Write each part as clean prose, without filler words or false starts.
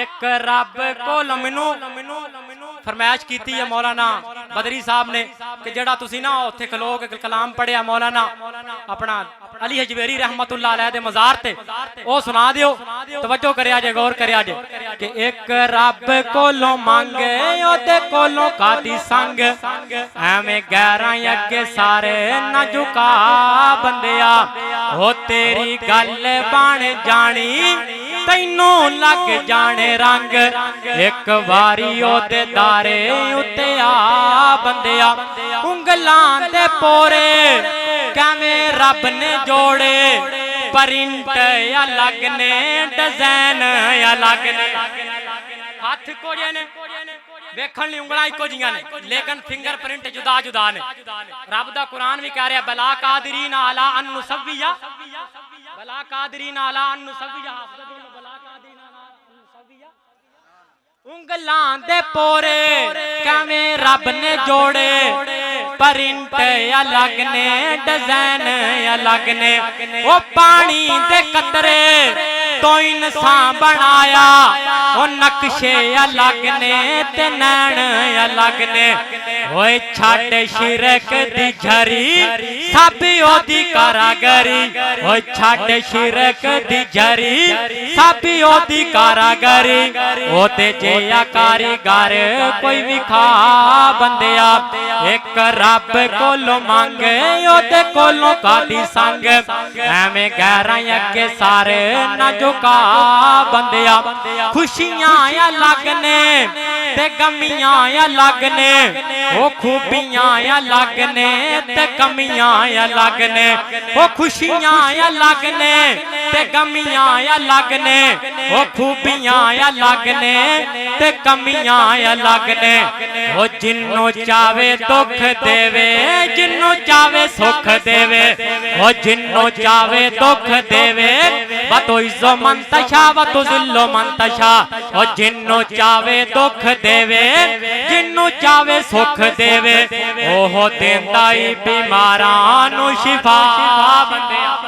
एक रब कोल मैनू फरमाइश की है मौलाना बदरी साहब ने कि जेड़ा तुसी ना उत्थे खलो के कलाम पढ़िया मौलाना अपना अली हजवेरी रहमतुल्लाह अलैह दे मज़ार ते ओ सुना दियो। तवज्जो करया जे, गौर करया जे कि एक रब कोलों मंगे ओदे कोलों कादी संग, एवें गैरां अगे सारे ना झुका बंदिया। हो तेरी गल बन जानी तैनू लग जाने रंग, एक बारी ओदे दारे उत्ते आ बंदिया। उंगलां दे पोरे कैवें रब ने जोड़े, प्रिंट अलग ने डिजाइन अलग ने। हाथ कोड़े ने वेखण लई उंगलां इको जियां ने लेकिन फिंगर प्रिंट जुदा जुदा ने। रब दा कुरान भी कह रहा बला कादरीन अला अन नुसव्विया, बला कादरीन अला अन नुसव्विया, बला कादरीन अला अन नुसव्विया। उंगलां दे पोरे कैवें रब ने जोड़े, प्रिंट अलग ने डिजाइन अलग ने। वो पानी दे कतरे तो इंसान बनाया, वो नक्शे अलग ने ते नैन अलग ने। ओए छाड़ शिरक दी झरी सब ओदी कारागरी, ओए छाड़ शिरक दी झरी सब ओदी कारागरी। ओते जिया कारीगर कोई विखा बंदिया। एक रब कोलों मंगे ओदे कोलों कादी संग, एवें गैरां अगे सारे ना झुका बंदिया। खुशियां अलग ने ते गमियां अलग ने, ओ खूबियां अलग ने ते कमियां अलग ने। ओ खुशियां अलग ने ते गमियां अलग ने, ओ खूबियां अलग ने ते कमियां अलग ने। ओ जिन्नों चावे दुख देवे, जिन्नों चावे सुख देवे, ओ जिन्नों चावे दुख देवे। वतो इज़्ज़ो मन तशा वतो ज़िल्लो मन तशा, ओ जिन्नों चावे दुख देवे, जिन्नों चावे सुख देवे। ओहो देंदा ही बीमारां नूं शिफा बंदिया।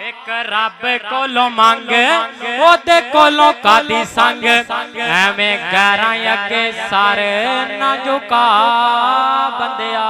एक रब कोलों मंग ओदे कोलों कादी संग, एवें गैरां अगे सारे ना झुका बंदिया।